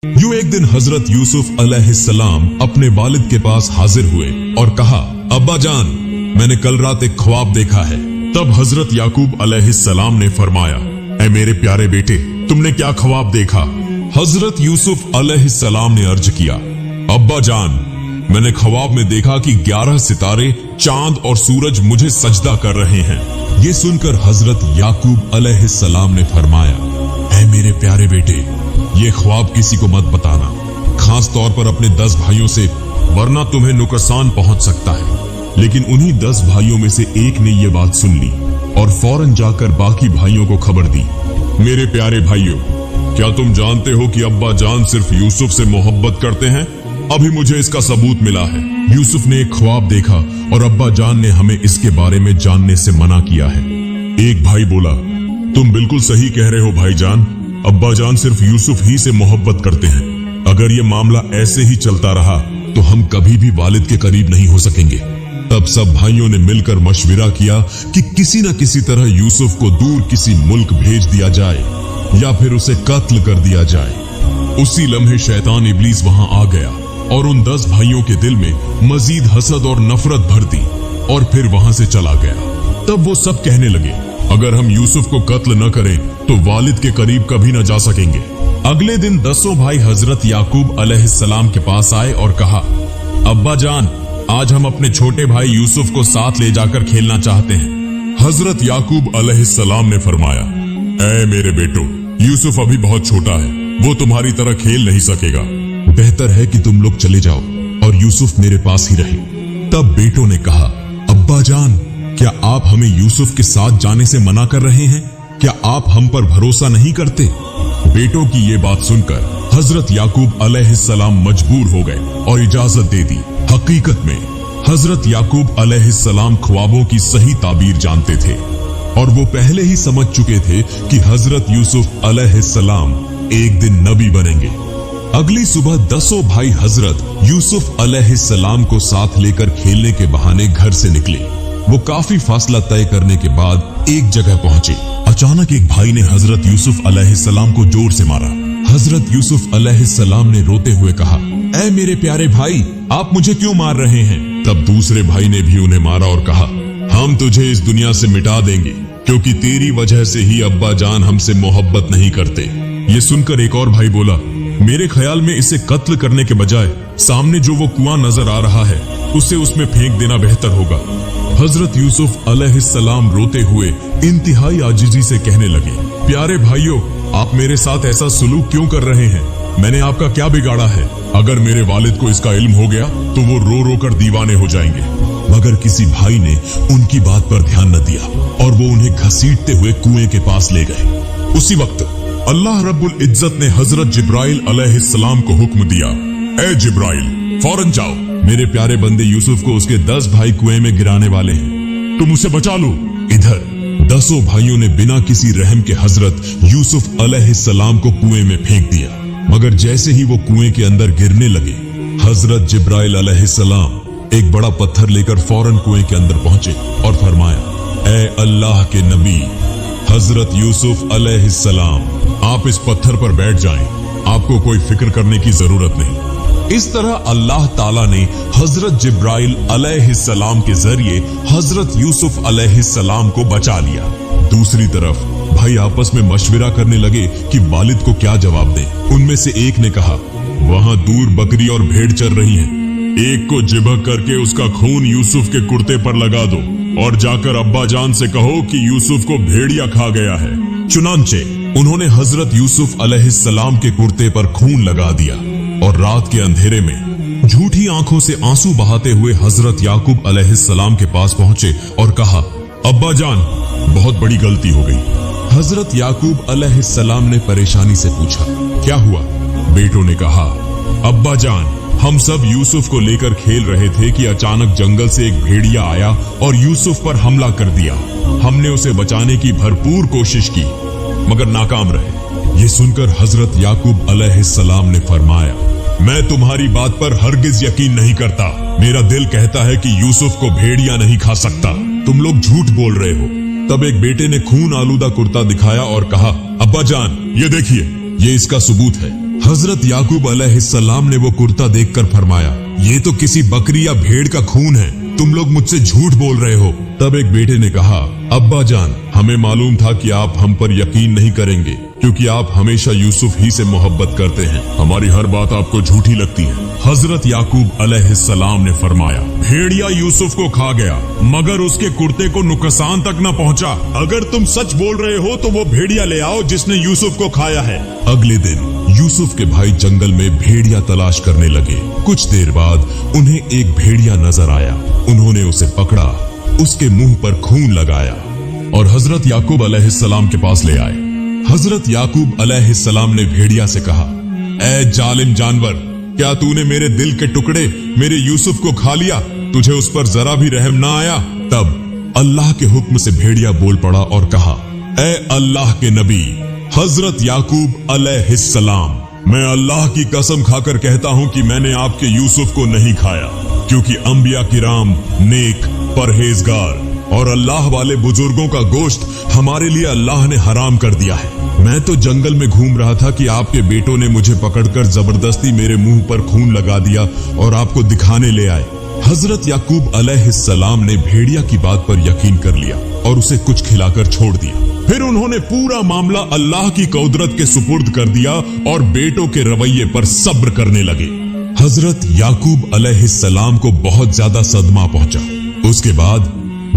यूं एक दिन हजरत यूसुफ अलैहिस्सलाम अपने वालिद के पास हाजिर हुए और कहा, अब्बा जान, मैंने कल रात एक ख्वाब देखा है। तब हजरत याकूब अलैहिस्सलाम ने फरमाया, ऐ मेरे प्यारे बेटे, तुमने क्या ख्वाब देखा? हजरत यूसुफ अलैहिस्सलाम ने अर्ज किया, अब्बा जान, मैंने ख्वाब में देखा कि 11 सितारे, चांद और सूरज मुझे सजदा कर रहे हैं। ये सुनकर हजरत याकूब अलैहिस्सलाम ने फरमाया, ऐ मेरे प्यारे बेटे, ये ख्वाब किसी को मत बताना, खास तौर पर अपने 10 भाइयों से, वरना तुम्हें नुकसान पहुंच सकता है। लेकिन उन्हीं 10 भाइयों में से एक ने ये बात सुन ली और फौरन जाकर बाकी भाइयों को खबर दी। मेरे प्यारे भाइयों, क्या तुम जानते हो कि अब्बा जान सिर्फ यूसुफ से मोहब्बत करते हैं? अभी मुझे इसका सबूत मिला है। यूसुफ ने एक ख्वाब देखा और अब्बा जान ने हमें इसके बारे में जानने से मना किया है। एक भाई बोला, तुम बिल्कुल सही कह रहे हो भाईजान, अब्बा जान सिर्फ यूसुफ ही से मोहब्बत करते हैं। अगर ये मामला ऐसे ही चलता रहा तो हम कभी भी वालिद के करीब नहीं हो सकेंगे। तब सब भाइयों ने मिलकर मशविरा किया कि किसी न किसी तरह यूसुफ को दूर किसी मुल्क भेज दिया जाए या फिर उसे कत्ल कर दिया जाए। उसी लम्हे शैतान इब्लीस वहां आ गया और उन 10 भाइयों के दिल में मजीद हसद और नफरत भर दी और फिर वहां से चला गया। तब वो सब कहने लगे, अगर हम यूसुफ को कत्ल न करें तो वालिद के करीब कभी न जा सकेंगे। अगले दिन 10 भाई हजरत याकूब अलैहिस्सलाम के पास आए और कहा, अब्बा जान, आज हम अपने छोटे भाई यूसुफ को साथ ले जाकर खेलना चाहते हैं। हजरत याकूब अलैहिस्सलाम ने फरमाया, ऐ मेरे बेटो, यूसुफ अभी बहुत छोटा है, वो तुम्हारी तरह खेल नहीं सकेगा। बेहतर है कि तुम लोग चले जाओ और यूसुफ मेरे पास ही रहे। तब बेटों ने कहा, अब्बा जान, क्या आप हमें यूसुफ के साथ जाने से मना कर रहे हैं? क्या आप हम पर भरोसा नहीं करते? बेटों की ये बात सुनकर हजरत याकूब अलैहिस्सलाम मजबूर हो गए और इजाजत दे दी। हकीकत में हजरत याकूब अलैहिस्सलाम ख्वाबों की सही ताबीर जानते थे और वो पहले ही समझ चुके थे कि हजरत यूसुफ अलैहिस्सलाम एक दिन नबी बनेंगे। अगली सुबह 10 भाई हजरत यूसुफ अलैहिस्सलाम को साथ लेकर खेलने के बहाने घर से निकले। वो काफी फासला तय करने के बाद एक जगह पहुंचे। अचानक एक भाई ने हजरत यूसुफ अलैहिस्सलाम को जोर से मारा। हजरत यूसुफ अलैहिस्सलाम ने रोते हुए कहा, ऐ मेरे प्यारे भाई, आप मुझे क्यों मार रहे हैं? तब दूसरे भाई ने भी उन्हें मारा और कहा, हम तुझे इस दुनिया से मिटा देंगे, क्योंकि तेरी वजह से ही अब्बा जान हमसे मोहब्बत नहीं करते। ये सुनकर एक और भाई बोला, मेरे ख्याल में इसे कत्ल करने के बजाय सामने जो वो कुआं नजर आ रहा है उसे उसमें फेंक देना बेहतर होगा। हजरत यूसुफ अलैहिस्सलाम रोते हुए इंतहाई आजिजी से कहने लगे, प्यारे भाइयों, आप मेरे साथ ऐसा सुलूक क्यों कर रहे हैं? मैंने आपका क्या बिगाड़ा है? अगर मेरे वालिद को इसका इल्म हो गया तो वो रो रो कर दीवाने हो जाएंगे। मगर किसी भाई ने उनकी बात पर ध्यान न दिया और वो उन्हें घसीटते हुए कुएं के पास ले गए। उसी वक्त अल्लाह रब्बुल इज्जत ने हजरत जिब्राइल अलैहिस्सलाम को हुक्म दिया, ए जिब्राइल, फौरन जाओ, मेरे प्यारे बंदे यूसुफ को उसके 10 भाई कुएं में गिराने वाले हैं, तुम उसे बचा लो। इधर 10 भाइयों ने बिना किसी रहम के हजरत यूसुफ अलैहिस्सलाम को कुएं में फेंक दिया। मगर जैसे ही वो कुएं के अंदर गिरने लगे, हजरत जिब्राइल अलैहिस्सलाम एक बड़ा पत्थर लेकर फौरन कुएं के अंदर पहुंचे और फरमाया, ए अल्लाह के नबी हजरत यूसुफ अलैहिस्सलाम, आप इस पत्थर पर बैठ जाएं, आपको कोई फिक्र करने की जरूरत नहीं। इस तरह अल्लाह ताला ने हजरत जिब्राइल अलैहिस्सलाम के जरिए हजरत यूसुफ अलैहिस्सलाम को बचा लिया। दूसरी तरफ भाई आपस में मशविरा करने लगे कि वालिद को क्या जवाब दें। उनमें से एक ने कहा, वहां दूर बकरी और भेड़ चर रही हैं, एक को जिबह करके उसका खून यूसुफ के कुर्ते पर लगा दो और जाकर अब्बा जान से कहो कि यूसुफ को भेड़िया खा गया है। चुनांचे उन्होंने हजरत यूसुफ अलैहिस्सलाम के कुर्ते पर खून लगा दिया और रात के अंधेरे में झूठी आंखों से आंसू बहाते हुए हजरत याकूब अलैहिस्सलाम के पास पहुंचे और कहा, अब्बा जान, बहुत बड़ी गलती हो गई। हजरत याकूब अलैहिस्सलाम ने परेशानी से पूछा, क्या हुआ? बेटों ने कहा, अब्बा जान, हम सब यूसुफ को लेकर खेल रहे थे कि अचानक जंगल से एक भेड़िया आया और यूसुफ पर हमला कर दिया। हमने उसे बचाने की भरपूर कोशिश की मगर नाकाम रहे। ये सुनकर हजरत याकूब अलैहिस्सलाम ने फरमाया, मैं तुम्हारी बात पर हरगिज यकीन नहीं करता। मेरा दिल कहता है कि यूसुफ को भेड़िया नहीं खा सकता। तुम लोग झूठ बोल रहे हो। तब एक बेटे ने खून आलूदा कुर्ता दिखाया और कहा, अब्बा जान, ये देखिए, ये इसका सबूत है। हजरत याकूब अलैहिस्सलाम ने वो कुर्ता देखकर फरमाया, ये तो किसी बकरी या भेड़ का खून है, तुम लोग मुझसे झूठ बोल रहे हो। तब एक बेटे ने कहा, अब्बा जान, हमें मालूम था कि आप हम पर यकीन नहीं करेंगे, क्योंकि आप हमेशा यूसुफ ही से मोहब्बत करते हैं। हमारी हर बात आपको झूठी लगती है। हजरत याकूब अलैहिस्सलाम ने फरमाया, भेड़िया यूसुफ को खा गया, मगर उसके कुर्ते को नुकसान तक न पहुंचा। अगर तुम सच बोल रहे हो तो वो भेड़िया ले आओ जिसने यूसुफ को खाया है। अगले दिन यूसुफ के भाई जंगल में भेड़िया तलाश करने लगे। कुछ देर बाद उन्हें एक भेड़िया नजर आया। उन्होंने उसे पकड़ा, उसके मुंह पर खून लगाया और हजरत याकूब अलैहिस्सलाम के पास ले आए। हजरत याकूब अलैहिस्सलाम ने भेड़िया से कहा, ऐ जालिम जानवर, क्या तूने मेरे दिल के टुकड़े मेरे यूसुफ को खा लिया? तुझे उस पर जरा भी रहम ना आया? तब अल्लाह के हुक्म से भेड़िया बोल पड़ा और कहा, ऐ अल्लाह के नबी हजरत याकूब अलैहिस्सलाम, मैं अल्लाह की कसम खाकर कहता हूँ कि मैंने आपके यूसुफ को नहीं खाया, क्योंकि अंबिया किराम, नेक, परहेजगार और अल्लाह वाले बुजुर्गों का गोश्त हमारे लिए अल्लाह ने हराम कर दिया है। मैं तो जंगल में घूम रहा था कि आपके बेटों ने मुझे पकड़कर जबरदस्ती मेरे मुंह पर खून लगा दिया और आपको दिखाने ले आए। हजरत याकूब अलैहिस्सलाम ने भेड़िया की बात पर यकीन कर लिया और उसे कुछ खिलाकर छोड़ दिया। फिर उन्होंने पूरा मामला अल्लाह की कुदरत के सुपुर्द कर दिया और बेटों के रवैये पर सब्र करने लगे। हजरत याकूब अलैहिस्सलाम को बहुत ज्यादा सदमा पहुंचा। उसके बाद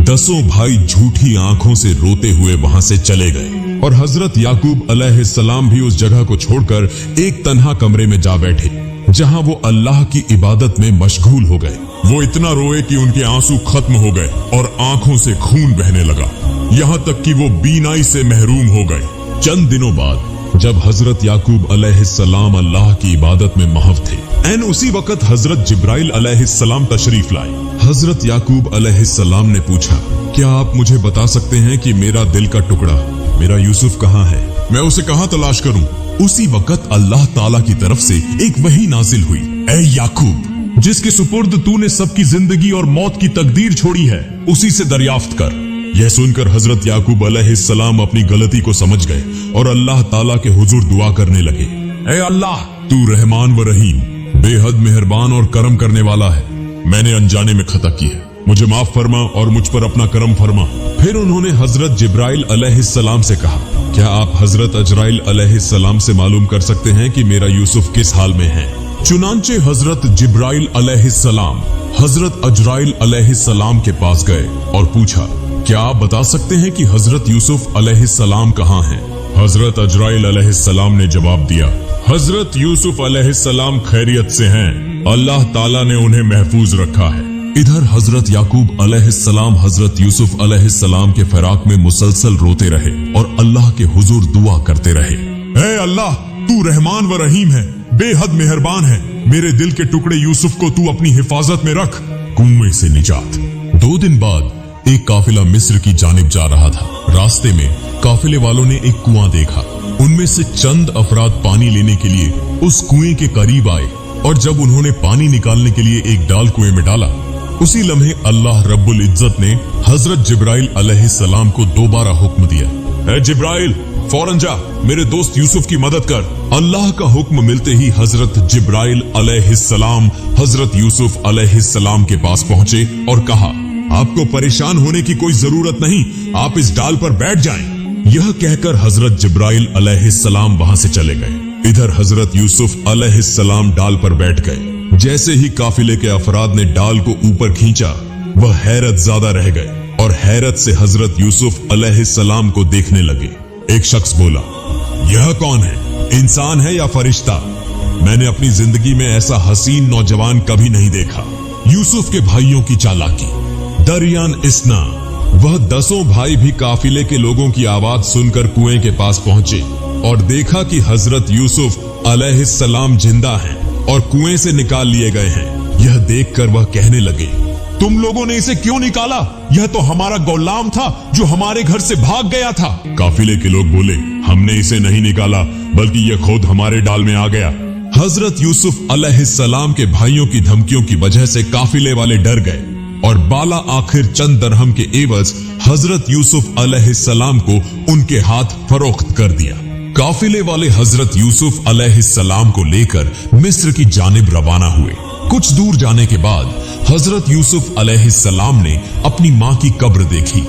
10 भाई झूठी आंखों से रोते हुए वहां से चले गए और हजरत याकूब अलैहिस्सलाम भी उस जगह को छोड़कर एक तन्हा कमरे में जा बैठे, जहां वो अल्लाह की इबादत में मशगूल हो गए। वो इतना रोए कि उनके आंसू खत्म हो गए और आंखों से खून बहने लगा, यहाँ तक कि वो बीनाई से महरूम हो गए। चंद दिनों बाद जब हजरत याकूब अलैहिस्सलाम अल्लाह की इबादत में महव थे, एन उसी वक्त हजरत जिब्राइल अलैहिस्सलाम तशरीफ लाए। हजरत याकूब अलैहिस्सलाम ने पूछा, क्या आप मुझे बता सकते हैं कि मेरा दिल का टुकड़ा, मेरा यूसुफ कहाँ है? मैं उसे कहाँ तलाश करूं? उसी वक्त अल्लाह ताला की तरफ से एक वही नाजिल हुई, ऐ याकूब, जिसके सुपुर्द तूने सबकी जिंदगी और मौत की तकदीर छोड़ी है, उसी से दरियाफ्त कर। यह सुनकर हजरत याकूब अलैहिस्सलाम अपनी गलती को समझ गए और अल्लाह ताला के हुजूर दुआ करने लगे, ऐ अल्लाह, तू रहमान व रहीम, बेहद मेहरबान और करम करने वाला है। मैंने अनजाने में खता की है, मुझे माफ फरमा और मुझ पर अपना करम फरमा। फिर उन्होंने हजरत जिब्राइल अलैहिस्सलाम से कहा, क्या आप हजरत अजराइल अलैहिस्सलाम से मालूम कर सकते हैं कि मेरा यूसुफ किस हाल में है? चुनांचे हजरत जिब्राइल अलैहिस्सलाम हजरत अजराइल अलैहिस्सलाम के पास गए और पूछा, क्या आप बता सकते हैं कि हजरत यूसुफ अलैहिस्सलाम कहाँ हैं? हजरत अजराइल अलैहिस्सलाम ने जवाब दिया, हजरत यूसुफ अलैहिस्सलाम खैरियत से हैं, अल्लाह ताला ने उन्हें महफूज रखा है। इधर हजरत याकूब अलैहिस्सलाम हजरत यूसुफ अलैहिस्सलाम के फराक में मुसलसल रोते रहे और अल्लाह के हुजूर दुआ करते रहे, ऐ अल्लाह, तू रहमान व रहीम है, बेहद मेहरबान है, मेरे दिल के टुकड़े यूसुफ को तू अपनी हिफाजत में रख। कुएं से निजात। 2 दिन बाद एक काफिला मिस्र की जानिब जा रहा था। रास्ते में काफिले वालों ने एक कुआं देखा। उनमें से चंद अफराद पानी लेने के लिए उस कुएं के करीब आए और जब उन्होंने पानी निकालने के लिए एक डाल कुएं में डाला, उसी लम्हे अल्लाह रब्बुल इज्जत ने हजरत जिब्राइल अलैहिस्सलाम को दोबारा हुक्म दिया, ऐ जिब्राइल, फौरन जा मेरे दोस्त यूसुफ की मदद कर। अल्लाह का हुक्म मिलते ही हजरत जिब्राइल अलैहिस्सलाम हजरत यूसुफ अलैहिस्सलाम के पास पहुंचे और कहा, आपको परेशान होने की कोई जरूरत नहीं, आप इस डाल पर बैठ जाएं। यह कहकर हजरत जिब्राइल अलैहिस्सलाम वहां से चले गए। इधर हजरत यूसुफ अलैहिस्सलाम डाल पर बैठ गए। जैसे ही काफिले के अफराद ने डाल को ऊपर खींचा, वह हैरत ज्यादा रह गए और हैरत से हजरत यूसुफ अलैहिस्सलाम को देखने लगे। एक शख्स बोला, यह कौन है, इंसान है या फरिश्ता? मैंने अपनी जिंदगी में ऐसा हसीन नौजवान कभी नहीं देखा। यूसुफ के भाइयों की चालाकी। दरियान इसना, वह 10 भाई भी काफिले के लोगों की आवाज सुनकर कुएं के पास पहुंचे और देखा कि हजरत यूसुफ अलैहिस्सलाम जिंदा हैं और कुएं से निकाल लिए गए हैं। यह देखकर वह कहने लगे, तुम लोगों ने इसे क्यों निकाला? यह तो हमारा गुलाम था जो हमारे घर से भाग गया था। काफिले के लोग बोले, हमने इसे नहीं निकाला, बल्कि यह खुद हमारे डाल में आ गया। हजरत यूसुफ अलैहिस्सलाम के भाइयों की धमकियों की वजह से काफिले वाले डर गए और बाला आखिर चंद दरहम के एवज हजरत यूसुफ अलैहिस्सलाम को उनके हाथ फरोख्त कर दिया। काफिले वाले हजरत यूसुफ अलैहिस्सलाम को लेकर मिस्र की जानिब रवाना हुए। कुछ दूर जाने के बाद हजरत यूसुफ अलैहिस्सलाम ने अपनी माँ की कब्र देखी।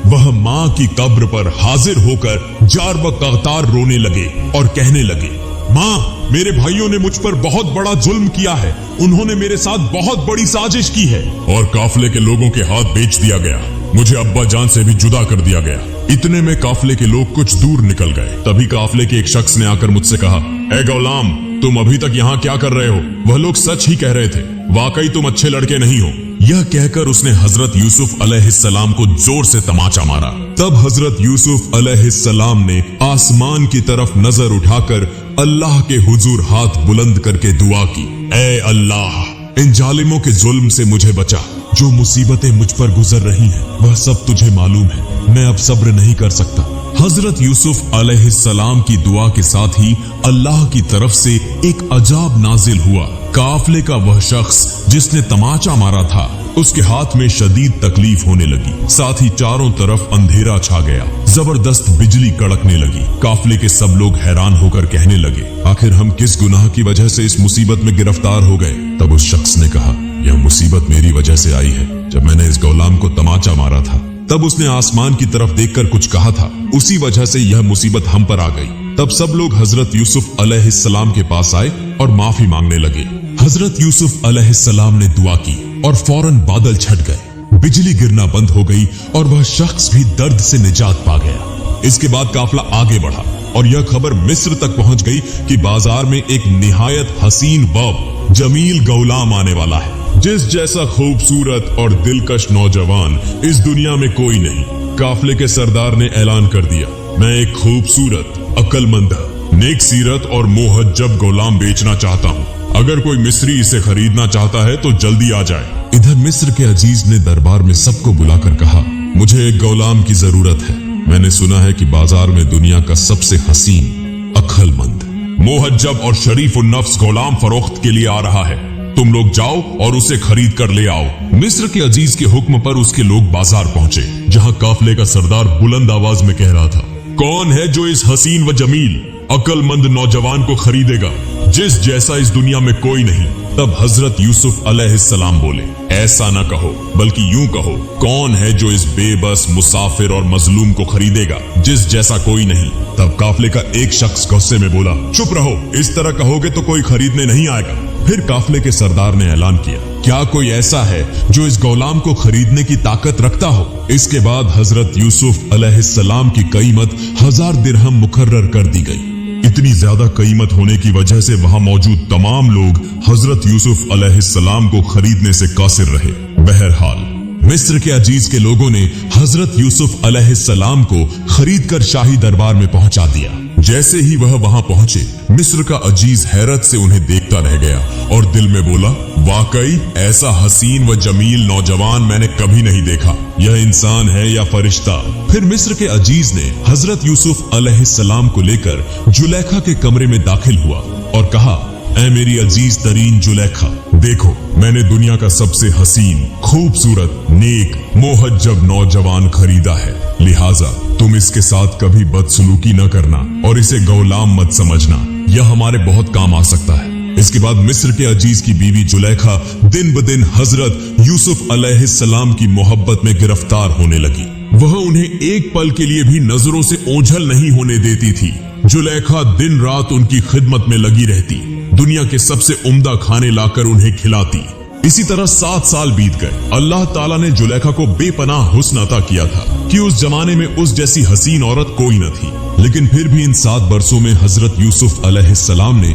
वह माँ की कब्र पर हाजिर होकर जार व कतार रोने लगे और कहने लगे, माँ, मेरे भाइयों ने मुझ पर बहुत बड़ा जुल्म किया है। उन्होंने मेरे साथ बहुत बड़ी साजिश की है और काफिले के लोगों के हाथ बेच दिया गया। मुझे अब्बा जान से भी जुदा कर दिया गया। इतने में काफिले के लोग कुछ दूर निकल गए। तभी काफिले के एक शख्स ने आकर मुझसे कहा, ए गुलाम, तुम अभी तक यहाँ क्या कर रहे हो? वह लोग सच ही कह रहे थे, वाकई तुम अच्छे लड़के नहीं हो। यह कहकर उसने हजरत यूसुफ अलैहिस्सलाम को जोर से तमाचा मारा। तब हजरत यूसुफ अलैहिस्सलाम ने आसमान की तरफ नजर उठाकर अल्लाह के हुजूर हाथ बुलंद करके दुआ की, ए अल्लाह, इन जालिमों के जुल्म से मुझे बचा। जो मुसीबतें मुझ पर गुजर रही हैं, वह सब तुझे मालूम है। मैं अब सब्र नहीं कर सकता। हजरत यूसुफ अलैहिस्सलाम की दुआ के साथ ही अल्लाह की तरफ से एक अजाब नाजिल हुआ। काफिले का वह शख्स जिसने तमाचा मारा था, उसके हाथ में शदीद तकलीफ होने लगी। साथ ही चारों तरफ अंधेरा छा गया। जबरदस्त बिजली कड़कने लगी। काफिले के सब लोग हैरान होकर कहने लगे, आखिर हम किस गुनाह की वजह से इस मुसीबत में गिरफ्तार हो गए? तब उस शख्स ने कहा, यह मुसीबत मेरी वजह से आई है। जब मैंने इस गुलाम को तमाचा मारा था, तब उसने आसमान की तरफ देखकर कुछ कहा था। उसी वजह से यह मुसीबत हम पर आ गई। तब सब लोग हजरत यूसुफ अलैहिस्सलाम के पास आए और माफी मांगने लगे। हजरत यूसुफ अलैहिस्सलाम ने दुआ की और फौरन बादल छट गए। बिजली गिरना बंद हो गई और वह शख्स भी दर्द से निजात पा गया। इसके बाद काफिला आगे बढ़ा और यह खबर मिस्र तक पहुंच गई कि बाजार में एक निहायत हसीन बब जमील गुलाम आने वाला है, जिस जैसा खूबसूरत और दिलकश नौजवान इस दुनिया में कोई नहीं। काफिले के सरदार ने ऐलान कर दिया, मैं एक खूबसूरत, अक्लमंद, नेक सीरत और मोहज्जब गुलाम बेचना चाहता हूँ। अगर कोई मिस्री इसे खरीदना चाहता है तो जल्दी आ जाए। इधर मिस्र के अजीज ने दरबार में सबको बुलाकर कहा, मुझे एक गुलाम की जरूरत है। मैंने सुना है कि बाजार में दुनिया का सबसे हसीन, अक्लमंद, मोहज्जब और शरीफ नफ्स गुलाम फरोख्त के लिए आ रहा है। तुम लोग जाओ और उसे खरीद कर ले आओ। मिस्र के अजीज के हुक्म पर उसके लोग बाजार पहुंचे, जहां काफिले का सरदार बुलंद आवाज में कह रहा था, कौन है जो इस हसीन व जमील, अक्लमंद नौजवान को खरीदेगा, जिस जैसा इस दुनिया में कोई नहीं? तब हजरत यूसुफ अलैहिस्सलाम बोले, ऐसा न कहो, बल्कि यूं कहो, कौन है जो इस बेबस, मुसाफिर और मजलूम को खरीदेगा, जिस जैसा कोई नहीं? तब काफिले का एक शख्स गुस्से में बोला, चुप रहो, इस तरह कहोगे तो कोई खरीदने नहीं आएगा। फिर काफिले के सरदार ने ऐलान किया, क्या कोई ऐसा है जो इस गुलाम को खरीदने की ताकत रखता हो? इसके बाद हजरत यूसुफ अलैहिस्सलाम की कीमत 1000 दिरहम मुकर्रर कर दी गई। इतनी ज्यादा कीमत होने की वजह से वहां मौजूद तमाम लोग हजरत यूसुफ अलैहिस्सलाम को खरीदने से कासिर रहे। बहरहाल मिस्र के अजीज के लोगों ने हजरत यूसुफ अलैहिस्सलाम को खरीद कर शाही दरबार में पहुंचा दिया। जैसे ही वह वहां पहुंचे, मिस्र का अजीज हैरत से उन्हें देखता रह गया और दिल में बोला, वाकई ऐसा हसीन व जमील नौजवान मैंने कभी नहीं देखा। यह इंसान है या फरिश्ता? फिर मिस्र के अजीज ने हजरत यूसुफ अलैहिस्सलाम को लेकर जुलेखा के कमरे में दाखिल हुआ और कहा, ऐ मेरी अजीज तरीन जुलेखा, देखो, मैंने दुनिया का सबसे हसीन, खूबसूरत, नेक, मोहज्जब नौजवान खरीदा है। लिहाजा तुम इसके साथ कभी बदसलूकी न करना और इसे गुलाम मत समझना। यह हमारे बहुत काम आ सकता है। इसके बाद मिस्र के अजीज की बीवी जुलेखा दिन ब दिन हजरत यूसुफ अलैहिस्सलाम की मोहब्बत में गिरफ्तार होने लगी। वह उन्हें एक पल के लिए भी नजरों से ओझल नहीं होने देती थी। जुलेखा दिन रात उनकी खिदमत में लगी रहती, दुनिया के सबसे उम्दा खाने लाकर उन्हें खिलाती। इसी तरह 7 साल बीत गए। अल्लाह ताला ने जुलेखा को बेपनाह हुस्न अता किया था कि उस जमाने में उस जैसी हसीन औरत कोई न थी। लेकिन फिर भी इन 7 बरसों में हजरत यूसुफ अलैहिस्सलाम ने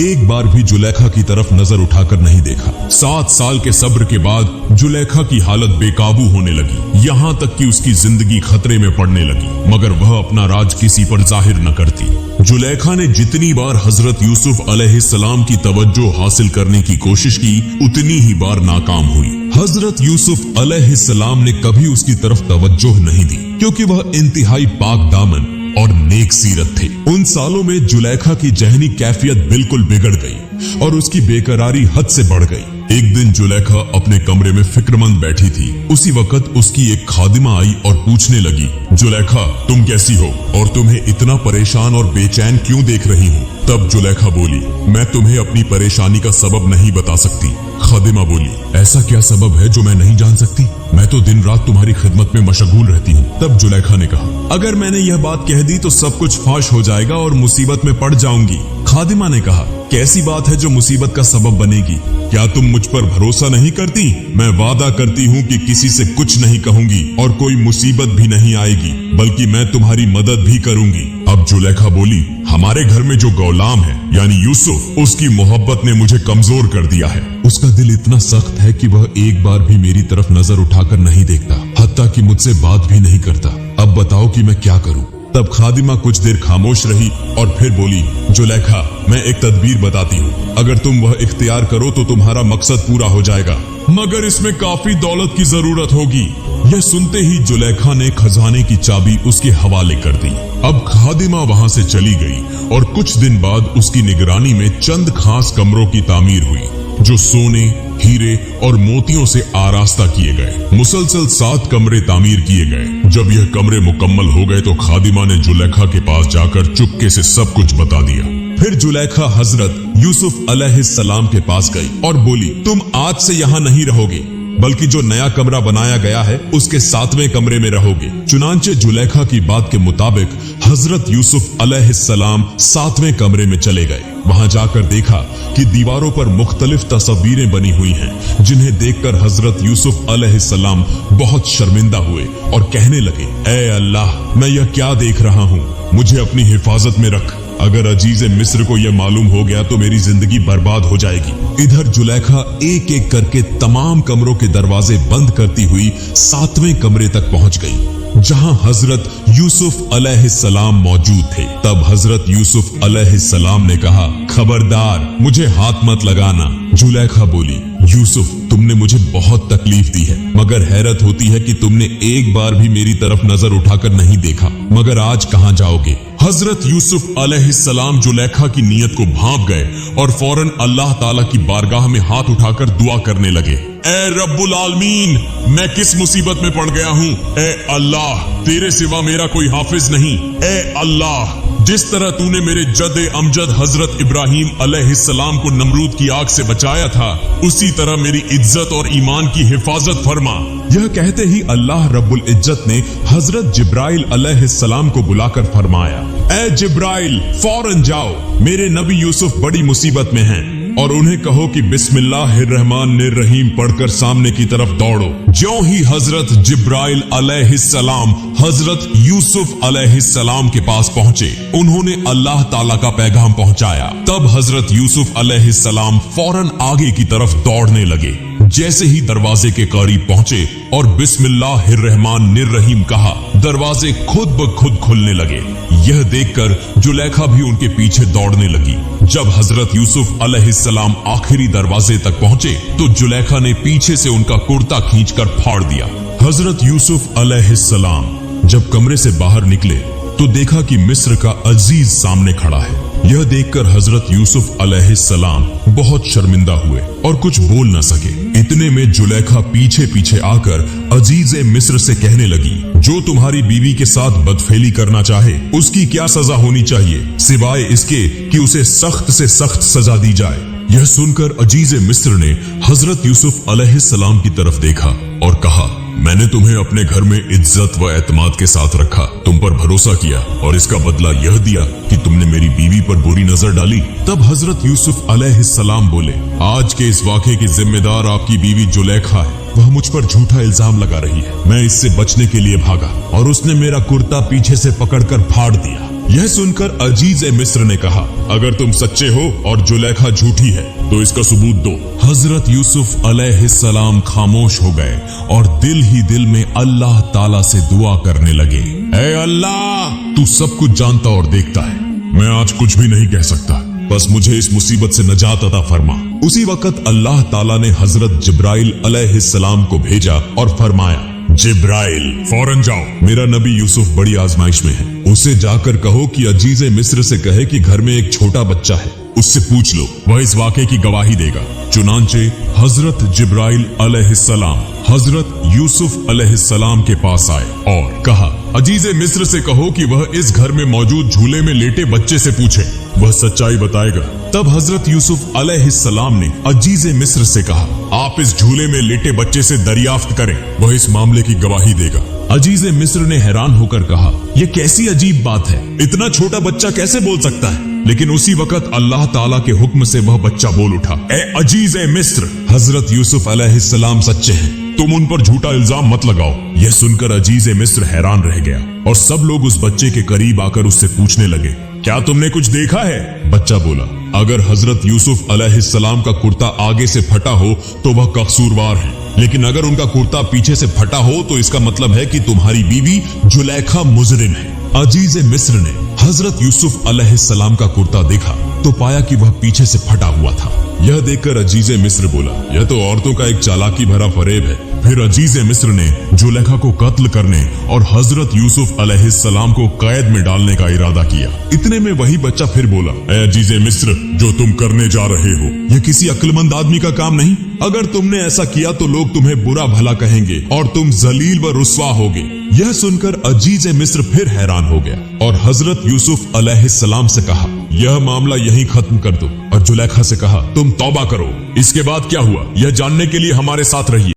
एक बार भी जुलेखा की तरफ नजर उठाकर नहीं देखा। 7 साल के सब्र के बाद जुलेखा की हालत बेकाबू होने लगी, यहाँ तक कि उसकी जिंदगी खतरे में पड़ने लगी, मगर वह अपना राज किसी पर जाहिर न करती। जुलेखा ने जितनी बार हजरत यूसुफ अलैहिस्सलाम की तवज्जो हासिल करने की कोशिश की, उतनी ही बार नाकाम हुई। हजरत यूसुफ अलैहिस्सलाम ने कभी उसकी तरफ तवज्जो नहीं दी, क्योंकि वह इंतहाई पाक दामन और नेक सीरत थे। उन सालों में जुलेखा की जहनी कैफियत बिल्कुल बिगड़ गई और उसकी बेकरारी हद से बढ़ गई। एक दिन जुलेखा अपने कमरे में फिक्रमंद बैठी थी। उसी वक्त उसकी एक खादिमा आई और पूछने लगी, जुलेखा तुम कैसी हो और तुम्हें इतना परेशान और बेचैन क्यों देख रही हूँ? तब जुलेखा बोली, मैं तुम्हें अपनी परेशानी का सबब नहीं बता सकती। खादिमा बोली, ऐसा क्या सबब है जो मैं नहीं जान सकती? मैं तो दिन रात तुम्हारी खिदमत में मशगूल रहती हूँ। तब जुलेखा ने कहा, अगर मैंने यह बात कह दी तो सब कुछ फाश हो जाएगा और मुसीबत में पड़ जाऊंगी। खादिमा ने कहा, कैसी बात है जो मुसीबत का सबब बनेगी? क्या तुम मुझ पर भरोसा नहीं करती? मैं वादा करती हूँ कि किसी से कुछ नहीं कहूंगी और कोई मुसीबत भी नहीं आएगी, बल्कि मैं तुम्हारी मदद भी करूंगी। अब जुलेखा बोली, हमारे घर में जो गौलाम है यानी यूसुफ, उसकी मोहब्बत ने मुझे कमजोर कर दिया है। उसका दिल इतना सख्त है कि वह एक बार भी मेरी तरफ नजर उठाकर नहीं देखता, हत्ता कि मुझसे बात भी नहीं करता। अब बताओ कि मैं क्या करूं? तब खादिमा कुछ देर खामोश रही और फिर बोली, जुलेखा मैं एक तदबीर बताती हूँ, अगर तुम वह इख्तियार करो तो तुम्हारा मकसद पूरा हो जाएगा, मगर इसमें काफी दौलत की जरूरत होगी। यह सुनते ही जुलेखा ने खजाने की चाबी उसके हवाले कर दी। अब खादिमा वहां से चली गई और कुछ दिन बाद उसकी निगरानी में चंद खास कमरों की तामीर हुई जो सोने, हीरे और मोतियों से आरास्ता किए गए। मुसलसल 7 कमरे तामीर किए गए। जब यह कमरे मुकम्मल हो गए तो खादिमा ने जुलेखा के पास जाकर चुपके से सब कुछ बता दिया। फिर जुलेखा हजरत यूसुफ अलैहिस्सलाम के पास गई और बोली, तुम आज से यहाँ नहीं रहोगे, बल्कि जो नया कमरा बनाया गया है उसके 7वें कमरे में रहोगे। चुनांचे जुलेखा की बात के मुताबिक हजरत यूसुफ अलैहिस्सलाम 7वें कमरे में चले गए। वहां जाकर देखा कि दीवारों पर मुख्तलिफ तस्वीरें बनी हुई हैं, जिन्हें देखकर हजरत यूसुफ अलैहिस्सलाम बहुत शर्मिंदा हुए और कहने लगे, ऐ अल्लाह, मैं यह क्या देख रहा हूँ? मुझे अपनी हिफाजत में रख। अगर अजीज़े मिस्र को यह मालूम हो गया तो मेरी जिंदगी बर्बाद हो जाएगी। इधर जुलेखा एक एक करके तमाम कमरों के दरवाजे बंद करती हुई 7वें कमरे तक पहुंच गई, जहां हजरत यूसुफ अलैहिस्सलाम मौजूद थे। तब हजरत यूसुफ अलैहिस्सलाम ने कहा, खबरदार, मुझे हाथ मत लगाना। जुलेखा बोली, यूसुफ, तुमने मुझे बहुत तकलीफ दी है, मगर हैरत होती है कि तुमने एक बार भी मेरी तरफ नजर उठाकर नहीं देखा। मगर आज कहां जाओगे? हजरत यूसुफ अलैहिस्सलाम जुलेखा की नीयत को भांप गए और फौरन अल्लाह ताला की बारगाह में हाथ उठाकर दुआ करने लगे, ए रब्बुल आलमीन, मैं किस मुसीबत में पड़ गया हूँ? ए अल्लाह, तेरे सिवा मेरा कोई हाफिज नहीं। ए अल्लाह, जिस तरह तूने मेरे जद अमजद हजरत इब्राहिम अलैहिस्सलाम को नमरूद की आग से बचाया था, उसी तरह मेरी इज्जत और ईमान की हिफाजत फरमा। यह कहते ही अल्लाह रब्बुल इज्जत ने हजरत जिब्राइल अलैहिस्सलाम को बुलाकर फरमाया, ए जिब्राइल, फौरन जाओ, मेरे नबी यूसुफ बड़ी मुसीबत में हैं और उन्हें कहो कि बिस्मिल्लाहिर्रहमानिर्रहीम पढ़कर सामने की तरफ दौड़ो। ज्यों ही हजरत जिब्राइल अलैहिस्सलाम हजरत यूसुफ अलैहिस्सलाम के पास पहुंचे, उन्होंने अल्लाह ताला का पैगाम पहुंचाया। तब हजरत यूसुफ अलैहिस्सलाम फौरन आगे की तरफ दौड़ने लगे। जैसे ही दरवाजे के करीब पहुंचे और बिस्मिल्लाहिर्रहमानिर्रहीम कहा, दरवाजे खुद ब खुद खुलने लगे। यह देखकर जुलेखा भी उनके पीछे दौड़ने लगी। जब हजरत यूसुफ अलैहिस्सलाम आखिरी दरवाजे तक पहुंचे तो जुलेखा ने पीछे से उनका कुर्ता खींचकर फाड़ दिया। हजरत यूसुफ अलैहिस्सलाम जब कमरे से बाहर निकले तो देखा कि मिस्र का अजीज सामने खड़ा है। यह देखकर हजरत यूसुफ अलैहिस्सलाम बहुत शर्मिंदा हुए और कुछ बोल न सके। इतने में जुलेखा पीछे पीछे आकर अजीजे मिस्र से कहने लगी, जो तुम्हारी बीवी के साथ बदफेली करना चाहे उसकी क्या सजा होनी चाहिए, सिवाय इसके कि उसे सख्त से सख्त सजा दी जाए। यह सुनकर अजीजे मिस्र ने हजरत यूसुफ अलैहिस्सलाम की तरफ देखा और कहा, मैंने तुम्हें अपने घर में इज्जत व एतमाद के साथ रखा, तुम पर भरोसा किया और इसका बदला यह दिया कि तुमने मेरी बीवी पर बुरी नजर डाली। तब हजरत यूसुफ अलैहिस्सलाम बोले, आज के इस वाक़े की जिम्मेदार आपकी बीवी जुलेखा है। वह मुझ पर झूठा इल्जाम लगा रही है। मैं इससे बचने के लिए भागा और उसने मेरा कुर्ता पीछे से पकड़कर फाड़ दिया। यह सुनकर अजीज मिस्र ने कहा, अगर तुम सच्चे हो और जुलेखा झूठी है तो इसका सबूत दो। हजरत यूसुफ अलैहिस्सलाम खामोश हो गए और दिल ही दिल में अल्लाह ताला से दुआ करने लगे, ऐ अल्लाह, तू सब कुछ जानता और देखता है, मैं आज कुछ भी नहीं कह सकता, बस मुझे इस मुसीबत से नजात अता फरमा। उसी वक्त अल्लाह ताला ने हजरत जिब्राइल अलैहिस्सलाम को भेजा और फरमाया, जिब्राइल, फौरन जाओ, मेरा नबी यूसुफ बड़ी आजमाइश में है। उसे जाकर कहो कि अजीजे मिस्र से कहे कि घर में एक छोटा बच्चा है, उससे पूछ लो, वह इस वाक़े की गवाही देगा। चुनांचे हजरत जिब्राइल अलैहिस्सलाम हजरत यूसुफ अलैहिस्सलाम के पास आए और कहा, अजीज मिस्र से कहो कि वह इस घर में मौजूद झूले में लेटे बच्चे से पूछे, वह सच्चाई बताएगा। तब हजरत यूसुफ अलैहिस्सलाम ने अजीज मिस्र से कहा, आप इस झूले में लेटे बच्चे से दरियाफ्त करें, वह इस मामले की गवाही देगा। अजीज मिस्र ने हैरान होकर कहा, यह कैसी अजीब बात है, इतना छोटा बच्चा कैसे बोल सकता है? लेकिन उसी वक्त अल्लाह ताला के हुक्म से वह बच्चा बोल उठा, ए अजीज मिस्र, हजरत यूसुफ अलैहिस्सलाम सच्चे हैं, तुम उन पर झूठा इल्जाम मत लगाओ। यह सुनकर अजीज मिस्र हैरान रह गया और सब लोग उस बच्चे के करीब आकर उससे पूछने लगे, क्या तुमने कुछ देखा है? बच्चा बोला, अगर हजरत यूसुफ अलैहिस्सलाम का कुर्ता आगे से फटा हो तो वह कसूरवार है, लेकिन अगर उनका कुर्ता पीछे से फटा हो तो इसका मतलब है कि तुम्हारी बीवी जुलेखा मुजरिम है। अजीज मिस्र ने हजरत यूसुफ अलैहिस्सलाम का कुर्ता देखा तो पाया कि वह पीछे से फटा हुआ था। यह देखकर अजीज मिस्र बोला, यह तो औरतों का एक चालाकी भरा फरेब है। फिर अजीज मिस्र ने जुलेखा को कत्ल करने और हजरत यूसुफ अलैहिस्सलाम को कैद में डालने का इरादा किया। इतने में वही बच्चा फिर बोला, ए अजीज मिस्र, जो तुम करने जा रहे हो यह किसी अक्लमंद आदमी का काम नहीं। अगर तुमने ऐसा किया तो लोग तुम्हें बुरा भला कहेंगे और तुम जलील व रुस्वा होगे। यह सुनकर अजीज मिस्र फिर हैरान हो गया और हजरत यूसुफ अलैहिस्सलाम से कहा, यह मामला यहीं खत्म कर दो। और जुलेखा से कहा, तुम तौबा करो। इसके बाद क्या हुआ यह जानने के लिए हमारे साथ रहिए।